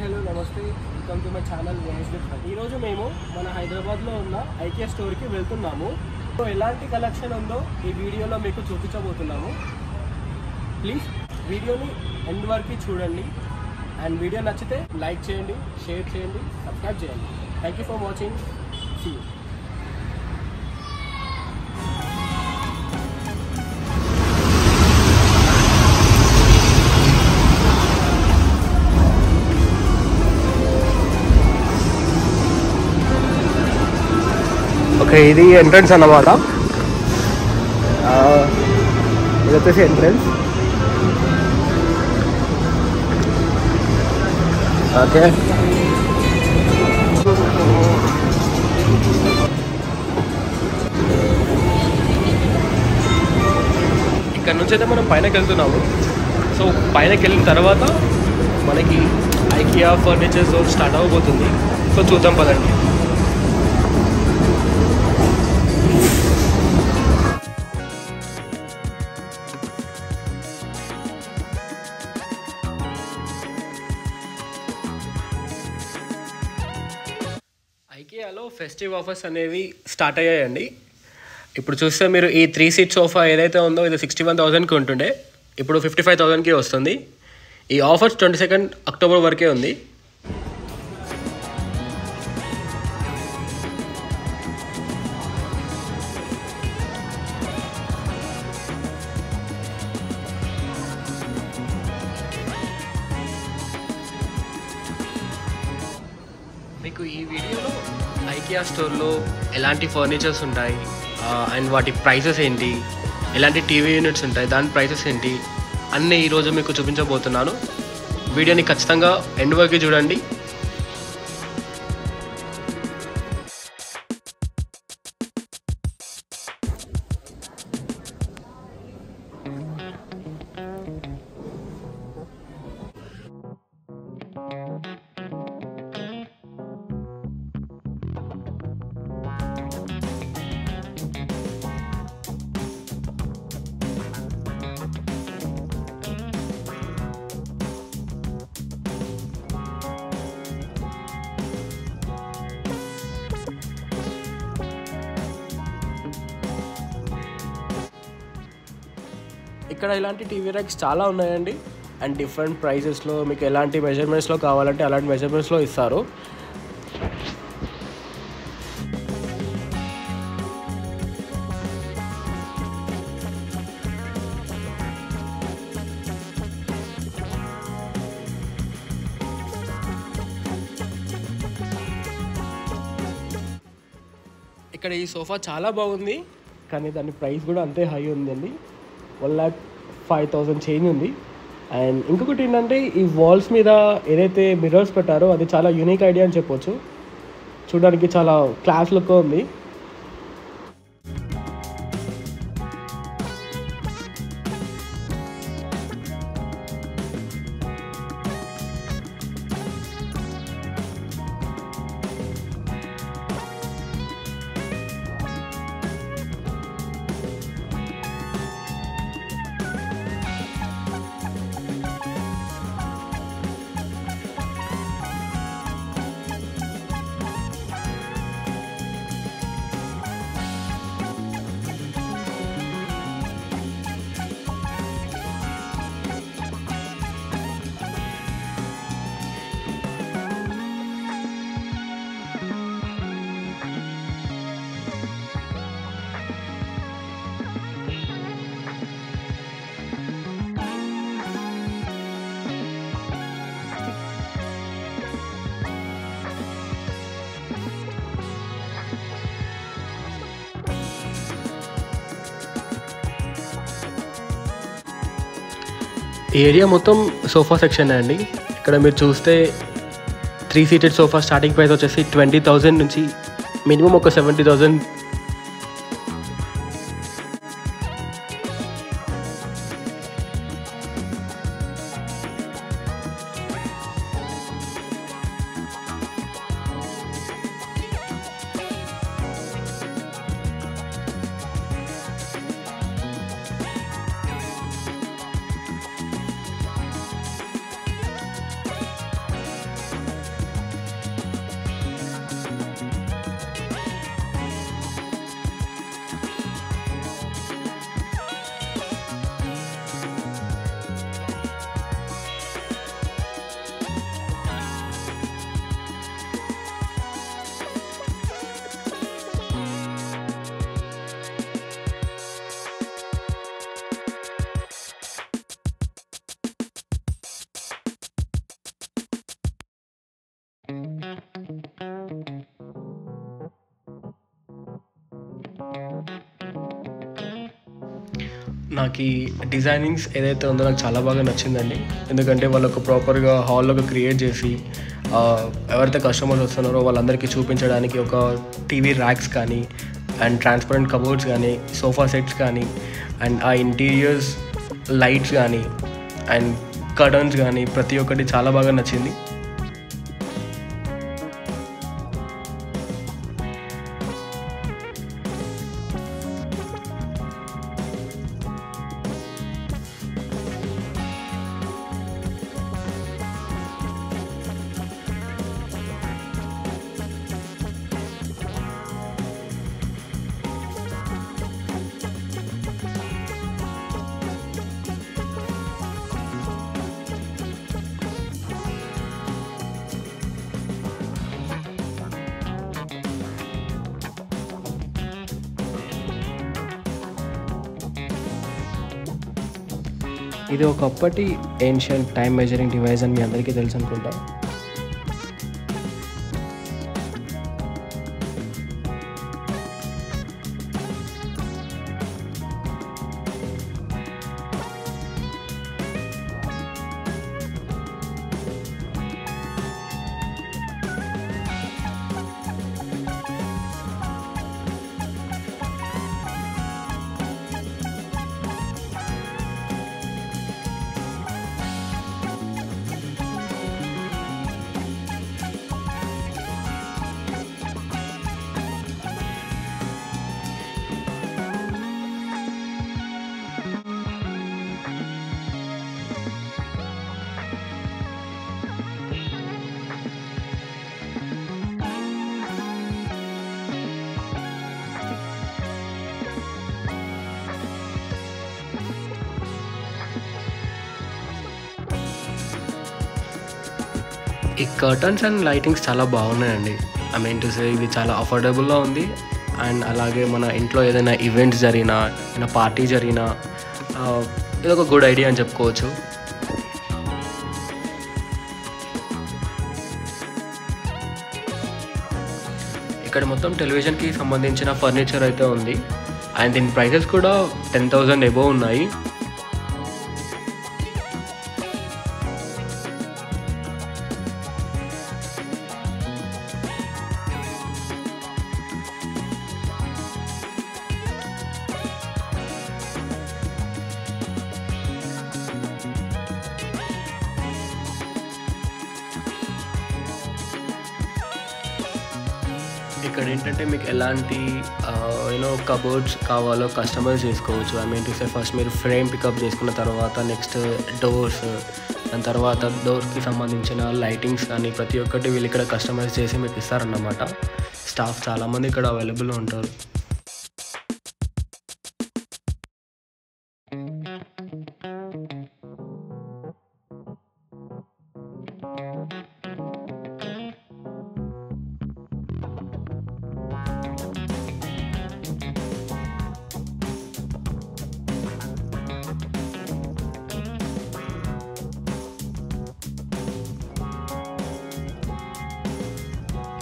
Hello నమస్తే, welcome to my channel Ganesh. ఈరోజు మేము మన హైదరాబాద్లో ఉన్న ఐకియా స్టోర్కి వెళ్తున్నాము. సో ఎలాంటి కలెక్షన్ ఉందో ఈ వీడియోలో మీకు చూపించబోతున్నాము. ప్లీజ్ వీడియోని ఎండ్ వరకు చూడండి. అండ్ వీడియో నచ్చితే లైక్ చేయండి, షేర్ చేయండి, సబ్స్క్రైబ్ చేయండి. Thank you for watching. See you. Okay, ఇది ఎంట్రన్స్ అన్నమాట. ఇది వచ్చేసి ఎంట్రన్స్. ఓకే, ఇక్కడ నుంచి అయితే మనం పైనకి వెళ్తున్నాము. సో పైనకి వెళ్ళిన తర్వాత మనకి ఐకియా ఫర్నిచర్ జోన్ స్టార్ట్ అవ్వబోతుంది. సో చూద్దాం పదండి. ఐకియాలో ఫెస్టివ్ ఆఫర్స్ అనేవి స్టార్ట్ అయ్యాయండి. ఇప్పుడు చూస్తే మీరు ఈ 3 సీట్ సోఫా ఏదైతే ఉందో ఇది 61,000కి ఉంటుండే, ఇప్పుడు 55,000కి వస్తుంది. ఈ ఆఫర్స్ 22 అక్టోబర్ వరకే ఉంది. మీకు ఈ వీడియోలో ఐకియా స్టోర్లో ఎలాంటి ఫర్నిచర్స్ ఉంటాయి అండ్ వాటి ప్రైసెస్ ఏంటి, ఎలాంటి టీవీ యూనిట్స్ ఉంటాయి, దాని ప్రైసెస్ ఏంటి అన్నీ ఈరోజు మీకు చూపించబోతున్నాను. వీడియోని ఖచ్చితంగా ఎండ్ వరకు చూడండి. ఇక్కడ ఇలాంటి టీవీ ర్యాక్స్ చాలా ఉన్నాయండి. అండ్ డిఫరెంట్ ప్రైజెస్లో మీకు ఎలాంటి మెజర్మెంట్స్లో కావాలంటే అలాంటి మెజర్మెంట్స్లో ఇస్తారు. ఇక్కడ ఈ సోఫా చాలా బాగుంది, కానీ దాని ప్రైస్ కూడా అంతే హై ఉందండి. 1,05,000 చేంజ్ ఉంది. అండ్ ఇంకొకటి ఏంటంటే ఈ వాల్స్ మీద ఏదైతే మిర్రర్స్ పెట్టారో అది చాలా యూనిక్ ఐడియా అని చెప్పొచ్చు. చూడడానికి చాలా క్లాస్ లుక్ ఉంది. ఈ ఏరియా మొత్తం సోఫా సెక్షన్ అండి. ఇక్కడ మీరు చూస్తే 3 సీటెడ్ సోఫా స్టార్టింగ్ ప్రైస్ వచ్చేసి 20,000 నుంచి మినిమం ఒక 70,000. నాకు ఈ డిజైనింగ్స్ ఏదైతే ఉందో నాకు చాలా బాగా నచ్చిందండి. ఎందుకంటే వాళ్ళు ఒక ప్రాపర్గా హాల్ ఒక క్రియేట్ చేసి ఎవరైతే కస్టమర్స్ వస్తున్నారో వాళ్ళందరికీ చూపించడానికి ఒక టీవీ ర్యాక్స్ కానీ అండ్ ట్రాన్స్పరెంట్ కబోర్డ్స్ కానీ సోఫా సెట్స్ కానీ అండ్ ఆ ఇంటీరియర్స్ లైట్స్ కానీ అండ్ కర్టన్స్ కానీ ప్రతి ఒక్కటి చాలా బాగా నచ్చింది. ఇది ఒకప్పటి ఏన్షియంట్ టైం మెజరింగ్ డివైస్ అని మీ అందరికీ తెలుసు అనుకుంటా. ఈ కర్టన్స్ అండ్ లైటింగ్స్ చాలా బాగున్నాయండి. ఐ మీన్ టు సే ఇది చాలా అఫోర్డబుల్గా ఉంది. అండ్ అలాగే మన ఇంట్లో ఏదైనా ఈవెంట్స్ జరిగినా ఏదైనా పార్టీ జరిగినా ఇది ఒక గుడ్ ఐడియా అని చెప్పుకోవచ్చు. ఇక్కడ మొత్తం టెలివిజన్కి సంబంధించిన ఫర్నిచర్ అయితే ఉంది. అండ్ దీని ప్రైసెస్ కూడా 10,000 అబోవ్ ఉన్నాయి. ఇక్కడ ఏంటంటే మీకు ఎలాంటి కబోర్డ్స్ కావాలో కస్టమైజ్ చేసుకోవచ్చు. I mean to say first మీరు ఫ్రేమ్ పికప్ చేసుకున్న తర్వాత నెక్స్ట్ డోర్స్, దాని తర్వాత డోర్కి సంబంధించిన లైటింగ్స్ కానీ ప్రతి ఒక్కటి వీళ్ళు ఇక్కడ కస్టమైజ్ చేసి మీకు ఇస్తారన్నమాట. స్టాఫ్ చాలామంది ఇక్కడ అవైలబుల్లో ఉంటారు.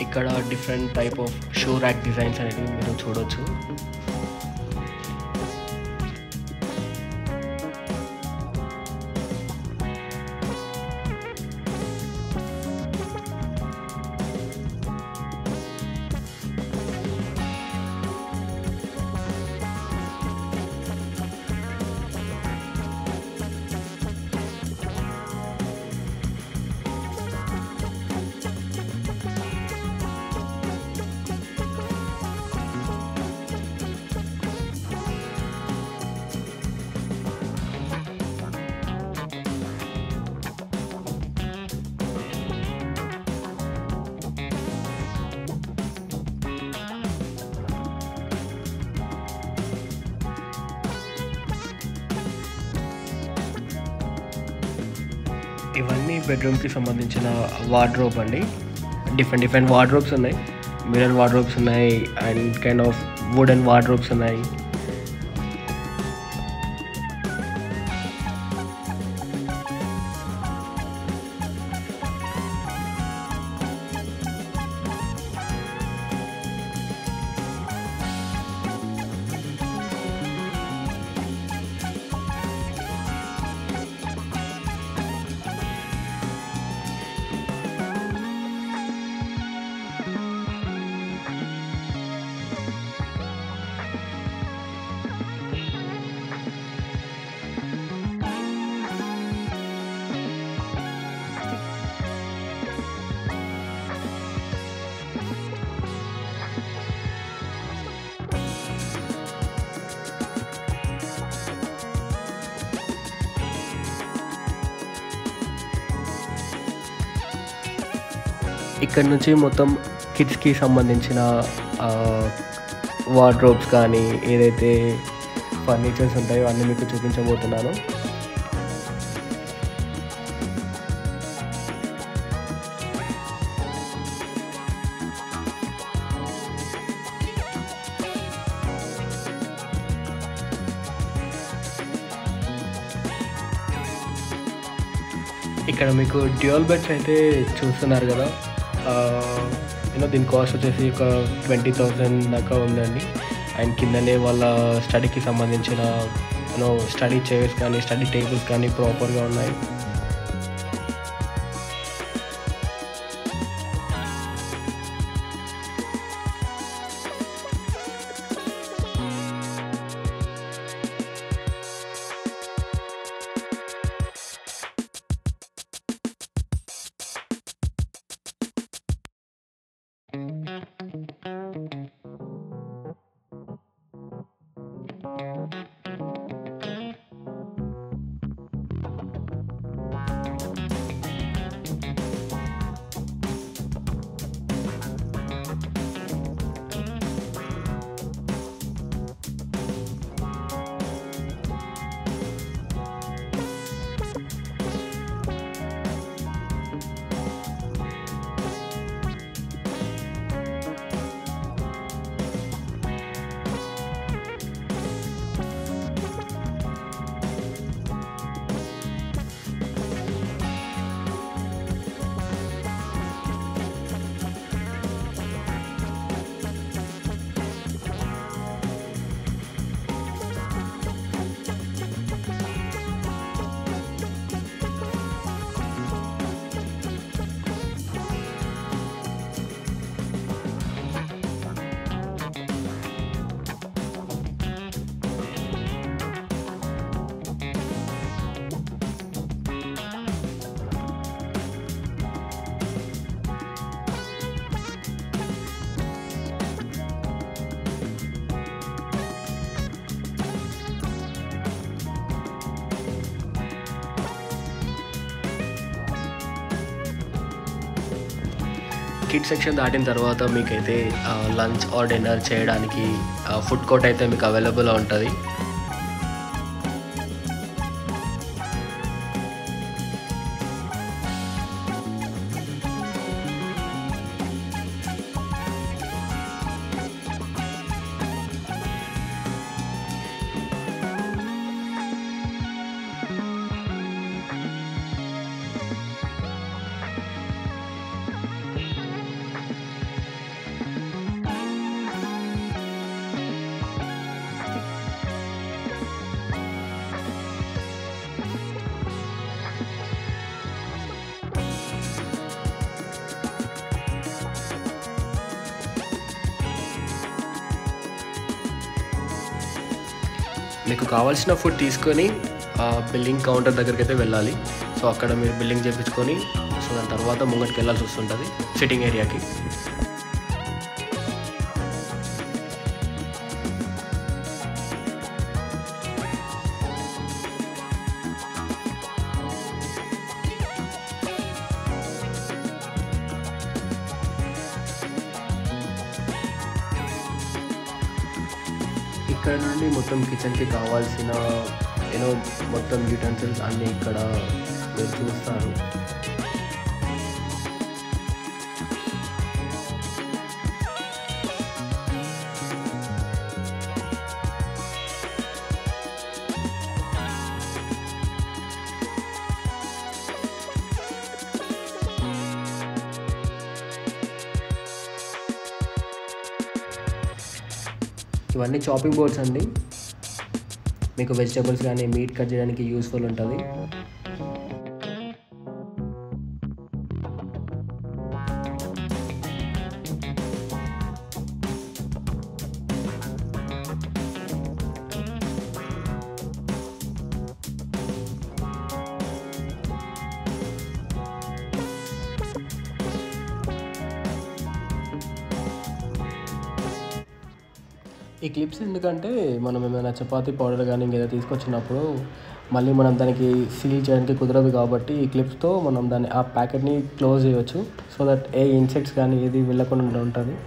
ఇక్కడ different type of shoe rack designs అనేవి మీరు చూడొచ్చు. ఇవన్నీ బెడ్రూమ్కి సంబంధించిన వార్డ్రోబ్ అండి. డిఫరెంట్ వార్డ్రోబ్స్ ఉన్నాయి. మిర్రర్ వార్డ్రోబ్స్ ఉన్నాయి and kind of wooden wardrobes ఉన్నాయి. ఇక్కడ నుంచి మొత్తం కిడ్స్కి సంబంధించిన వార్డ్రోబ్స్ కానీ ఏదైతే ఫర్నిచర్స్ ఉంటాయో అన్నీ మీకు చూపించబోతున్నాను. ఇక్కడ మీకు డ్యూయల్ బెడ్స్ అయితే చూస్తున్నారు కదా. దీని కాస్ట్ వచ్చేసి ఒక 20,000 దాకా ఉందండి. అండ్ కిందనే వాళ్ళ స్టడీకి సంబంధించిన స్టడీ చైర్స్ కానీ స్టడీ టేబుల్స్ కానీ ప్రాపర్గా ఉన్నాయి. కిడ్ సెక్షన్ దాటిన తర్వాత మీకైతే లంచ్ ఆర్ డిన్నర్ చేయడానికి ఫుడ్ కోర్ట్ అయితే మీకు అవైలబుల్లో ఉంటుంది. మీకు కావాల్సిన ఫుడ్ తీసుకొని బిల్లింగ్ కౌంటర్ దగ్గరికి అయితే వెళ్ళాలి. సో అక్కడ మీరు బిల్లింగ్ చేయించుకొని సో దాని తర్వాత ముంగటికి వెళ్ళాల్సి వస్తుంటుంది సిట్టింగ్ ఏరియాకి. ఇక్కడ నుండి మొత్తం కిచెన్కి కావాల్సిన మొత్తం యూటెన్సిల్స్ అన్నీ ఇక్కడ మీరు చూస్తారు. ఇవన్నీ చాపింగ్ బోర్డ్స్ అండి. మీకు వెజిటబుల్స్ కానీ మీట్ కట్ చేయడానికి యూస్ఫుల్ ఉంటుంది. ఈ క్లిప్స్ ఎందుకంటే మనం ఏమైనా చపాతీ పౌడర్ కానీ ఇంకేదో తీసుకొచ్చినప్పుడు మళ్ళీ మనం దానికి సీల్ చేయడానికి కుదరదు కాబట్టి ఈ క్లిప్స్తో మనం దాన్ని ఆ ప్యాకెట్ని క్లోజ్ చేయవచ్చు. సో దట్ ఏ ఇన్సెక్ట్స్ కానీ ఏది వెళ్ళకుండా ఉంటుంది.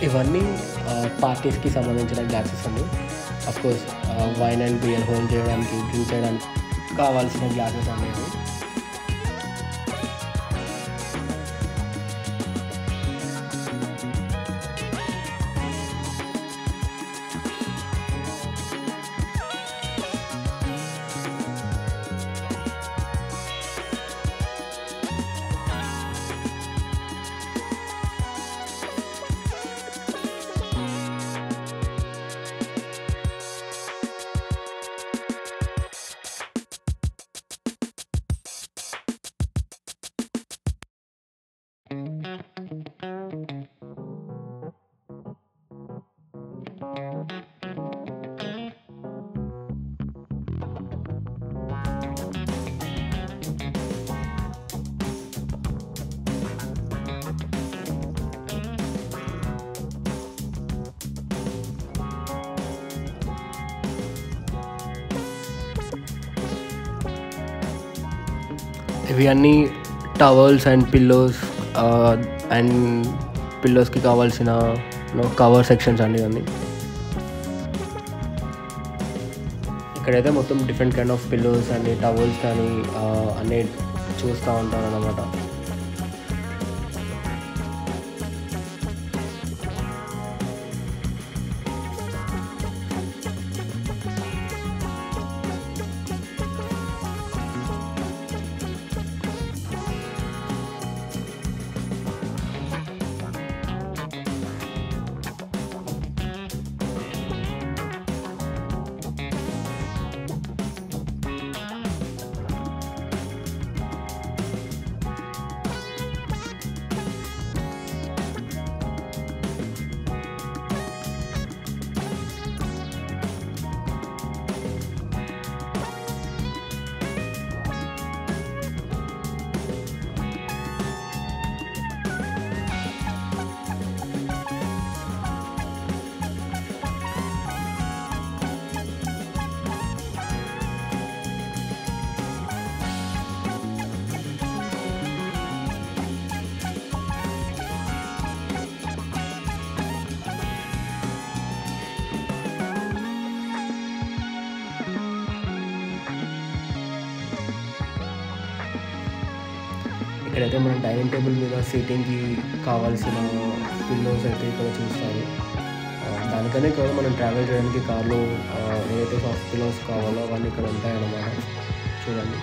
ఇవన్నీ పార్టీస్కి సంబంధించిన గ్లాసెస్ అండి. Of course wine and beer hold చేయడానికి, డ్రింక్ చేయడానికి కావాల్సిన గ్లాసెస్ అనేవి. ఇవి అన్నీ టవల్స్ అండ్ పిల్లోస్ అండ్ పిల్లోస్కి కావాల్సిన కవర్ సెక్షన్స్ అండి ఇవన్నీ. ఇక్కడైతే మొత్తం different kind of pillows and towels కానీ అన్నీ చూస్తూ ఉంటాను అన్నమాట. ఇక్కడైతే మనం డైనింగ్ టేబుల్ మీద సీటింగ్కి కావాల్సిన పిల్లోస్ అయితే ఇక్కడ చూస్తారు. దాని బాల్కనీ కూడా మనం ట్రావెల్ చేయడానికి కార్లో ఏదైతే సాఫ్ట్ పిల్లోస్ కావాలో అవన్నీ ఇక్కడ ఉంటాయన్నమాట. చూడండి.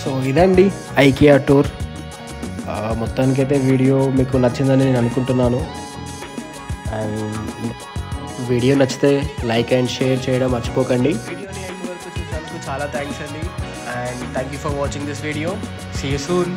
సో ఇదండి ఐకియా టూర్. మొత్తానికైతే వీడియో మీకు నచ్చిందని నేను అనుకుంటున్నాను. అండ్ వీడియో నచ్చితే లైక్ అండ్ షేర్ చేయడం మర్చిపోకండి. వీడియోని ఎండ్ వరకు చూసినందుకు చాలా థ్యాంక్స్ అండి. And thank you for watching this video. See you soon.